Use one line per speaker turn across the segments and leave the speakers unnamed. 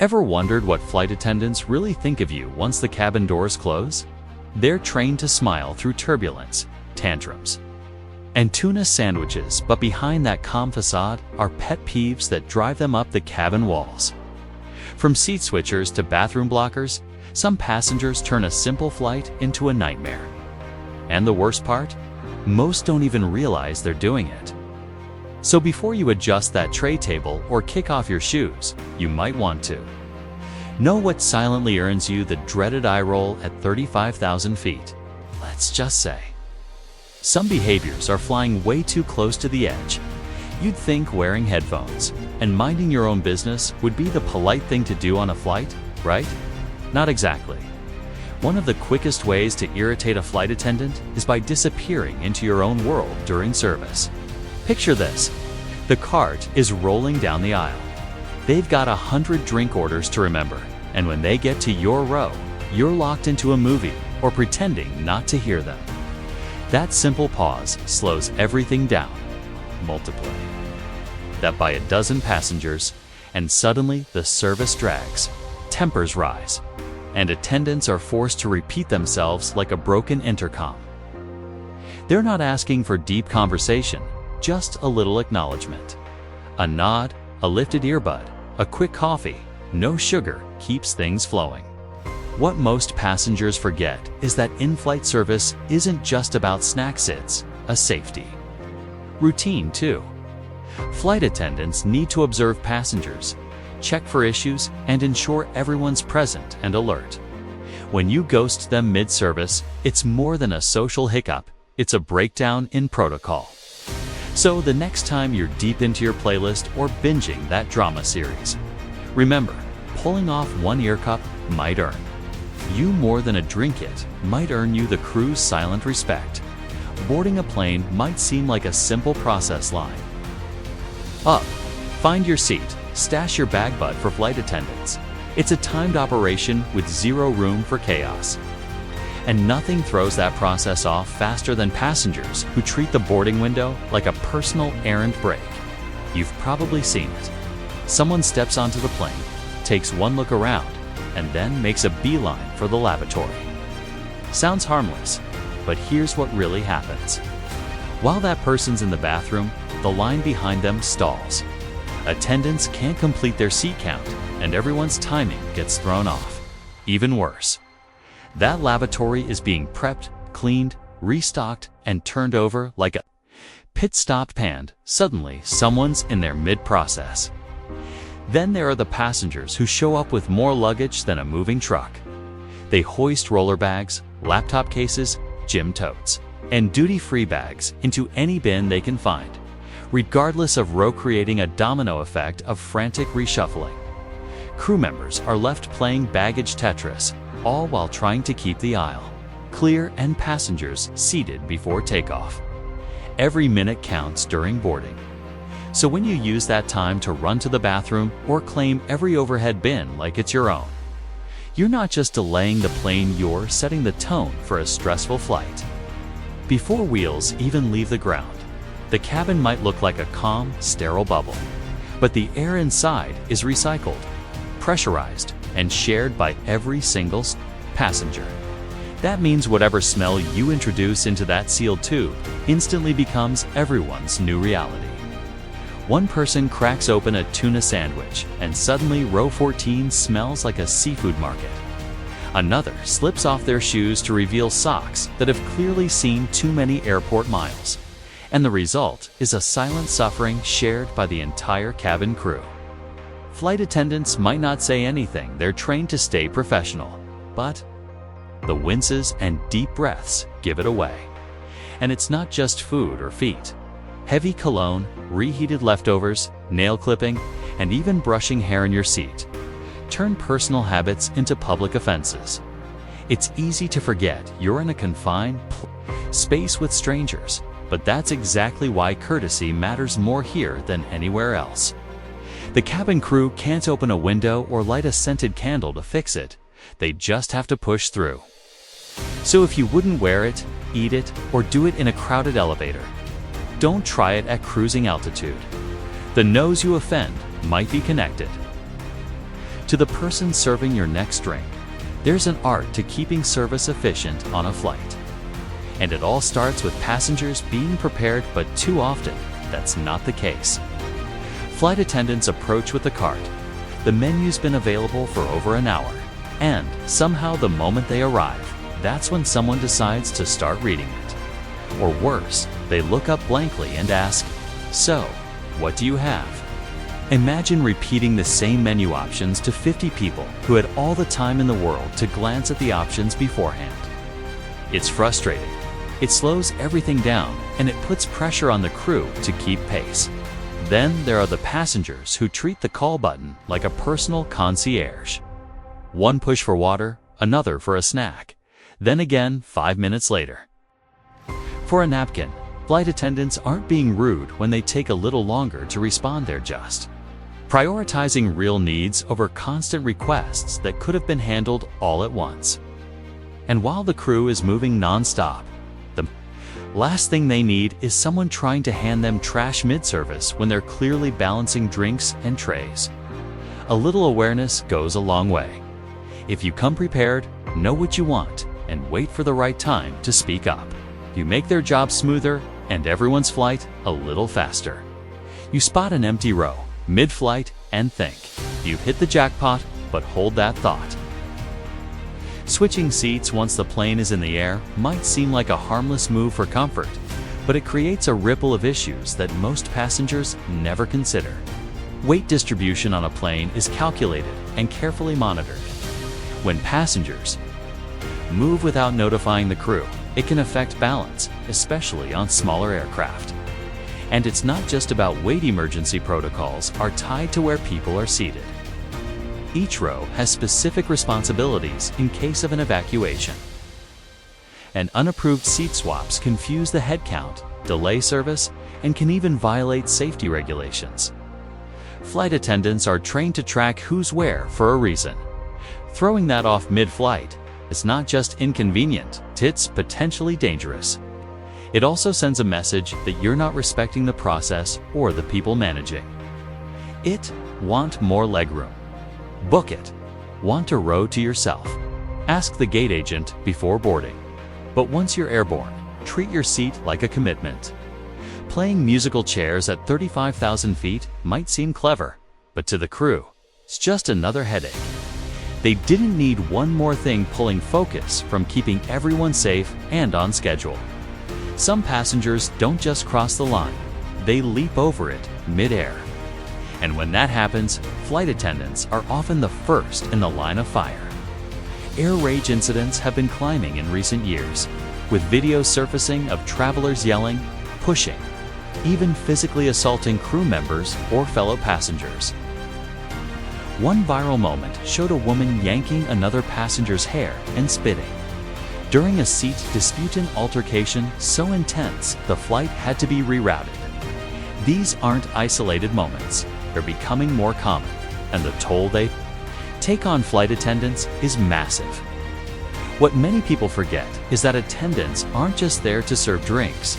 Ever wondered what flight attendants really think of you once the cabin doors close? They're trained to smile through turbulence, tantrums, and tuna sandwiches, but behind that calm facade are pet peeves that drive them up the cabin walls. From seat switchers to bathroom blockers, some passengers turn a simple flight into a nightmare. And the worst part? Most don't even realize they're doing it. So before you adjust that tray table or kick off your shoes, you might want to know what silently earns you the dreaded eye roll at 35,000 feet. Let's just say some behaviors are flying way too close to the edge. You'd think wearing headphones and minding your own business would be the polite thing to do on a flight, right? Not exactly. One of the quickest ways to irritate a flight attendant is by disappearing into your own world during service. Picture this. The cart is rolling down the aisle. They've got 100 drink orders to remember, and when they get to your row, you're locked into a movie or pretending not to hear them. That simple pause slows everything down. Multiply that by a dozen passengers, and suddenly the service drags, tempers rise, and attendants are forced to repeat themselves like a broken intercom. They're not asking for deep conversation, just a little acknowledgement. A nod, a lifted earbud, a quick coffee, no sugar keeps things flowing. What most passengers forget is that in-flight service isn't just about snacks, it's a safety routine too. Flight attendants need to observe passengers, check for issues, and ensure everyone's present and alert. When you ghost them mid-service, it's more than a social hiccup, it's a breakdown in protocol. So the next time you're deep into your playlist or binging that drama series, remember, pulling off one ear cup might earn you more than a drink. It might earn you the crew's silent respect. Boarding a plane might seem like a simple process line. Up, find your seat, stash your bag. But for flight attendants, it's a timed operation with zero room for chaos. And nothing throws that process off faster than passengers who treat the boarding window like a personal errand break. You've probably seen it. Someone steps onto the plane, takes one look around, and then makes a beeline for the lavatory. Sounds harmless, but here's what really happens. While that person's in the bathroom, the line behind them stalls. Attendants can't complete their seat count, and everyone's timing gets thrown off. Even worse, that lavatory is being prepped, cleaned, restocked, and turned over like a pit stop panned. Suddenly, someone's in there mid-process. Then there are the passengers who show up with more luggage than a moving truck. They hoist roller bags, laptop cases, gym totes, and duty-free bags into any bin they can find, regardless of row, creating a domino effect of frantic reshuffling. Crew members are left playing baggage Tetris, all while trying to keep the aisle clear and passengers seated before takeoff. Every minute counts during boarding. So when you use that time to run to the bathroom or claim every overhead bin like it's your own, you're not just delaying the plane, you're setting the tone for a stressful flight. Before wheels even leave the ground, the cabin might look like a calm, sterile bubble, but the air inside is recycled, pressurized, and shared by every single passenger. That means whatever smell you introduce into that sealed tube instantly becomes everyone's new reality. One person cracks open a tuna sandwich, and suddenly row 14 smells like a seafood market. Another slips off their shoes to reveal socks that have clearly seen too many airport miles. And the result is a silent suffering shared by the entire cabin crew. Flight attendants might not say anything, they're trained to stay professional, but the winces and deep breaths give it away. And it's not just food or feet. Heavy cologne, reheated leftovers, nail clipping, and even brushing hair in your seat turn personal habits into public offenses. It's easy to forget you're in a confined space with strangers, but that's exactly why courtesy matters more here than anywhere else. The cabin crew can't open a window or light a scented candle to fix it. They just have to push through. So if you wouldn't wear it, eat it, or do it in a crowded elevator, don't try it at cruising altitude. The nose you offend might be connected To the person serving your next drink, there's an art to keeping service efficient on a flight. And it all starts with passengers being prepared, but too often, that's not the case. Flight attendants approach with the cart. The menu's been available for over an hour, and somehow the moment they arrive, that's when someone decides to start reading it. Or worse, they look up blankly and ask, "So, what do you have?" Imagine repeating the same menu options to 50 people who had all the time in the world to glance at the options beforehand. It's frustrating. It slows everything down, and it puts pressure on the crew to keep pace. Then there are the passengers who treat the call button like a personal concierge. One push for water, another for a snack, then again 5 minutes later. For a napkin, flight attendants aren't being rude when they take a little longer to respond. They're just prioritizing real needs over constant requests that could have been handled all at once. And while the crew is moving non-stop, the last thing they need is someone trying to hand them trash mid-service when they're clearly balancing drinks and trays. A little awareness goes a long way. If you come prepared, know what you want, and wait for the right time to speak up, you make their job smoother and everyone's flight a little faster. You spot an empty row mid-flight and think, you've hit the jackpot, but hold that thought. Switching seats once the plane is in the air might seem like a harmless move for comfort, but it creates a ripple of issues that most passengers never consider. Weight distribution on a plane is calculated and carefully monitored. When passengers move without notifying the crew, it can affect balance, especially on smaller aircraft. And it's not just about weight. Emergency protocols are tied to where people are seated. Each row has specific responsibilities in case of an evacuation. And unapproved seat swaps confuse the head count, delay service, and can even violate safety regulations. Flight attendants are trained to track who's where for a reason. Throwing that off mid-flight is not just inconvenient, it's potentially dangerous. It also sends a message that you're not respecting the process or the people managing it. Want more legroom? Book it. Want a row to yourself? Ask the gate agent before boarding. But once you're airborne, treat your seat like a commitment. Playing musical chairs at 35,000 feet might seem clever, but to the crew, it's just another headache. They didn't need one more thing pulling focus from keeping everyone safe and on schedule. Some passengers don't just cross the line, they leap over it mid-air. And when that happens, flight attendants are often the first in the line of fire. Air rage incidents have been climbing in recent years, with videos surfacing of travelers yelling, pushing, even physically assaulting crew members or fellow passengers. One viral moment showed a woman yanking another passenger's hair and spitting during a seat dispute, an altercation so intense the flight had to be rerouted. These aren't isolated moments, they're becoming more common, and the toll they take on flight attendants is massive. What many people forget is that attendants aren't just there to serve drinks.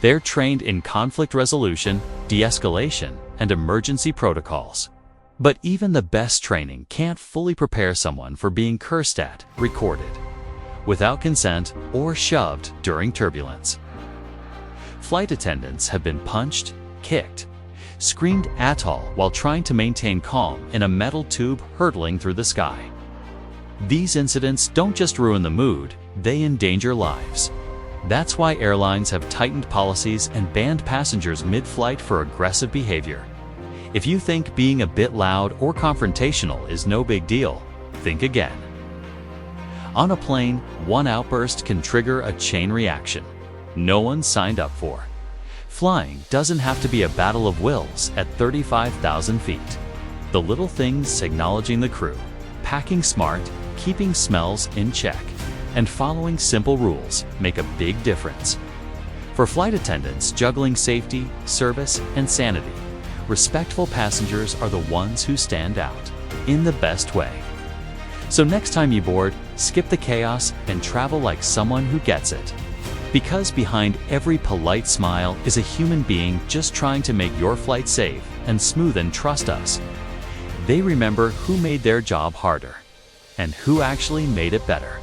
They're trained in conflict resolution, de-escalation, and emergency protocols. But even the best training can't fully prepare someone for being cursed at, recorded without consent, or shoved during turbulence. Flight attendants have been punched, kicked, screamed at all while trying to maintain calm in a metal tube hurtling through the sky. These incidents don't just ruin the mood, they endanger lives. That's why airlines have tightened policies and banned passengers mid-flight for aggressive behavior. If you think being a bit loud or confrontational is no big deal, think again. On a plane, one outburst can trigger a chain reaction no one signed up for. Flying doesn't have to be a battle of wills at 35,000 feet. The little things, acknowledging the crew, packing smart, keeping smells in check, and following simple rules make a big difference. For flight attendants juggling safety, service, and sanity, respectful passengers are the ones who stand out in the best way. So next time you board, skip the chaos and travel like someone who gets it. Because behind every polite smile is a human being just trying to make your flight safe and smooth. And trust us, They remember who made their job harder and who actually made it better.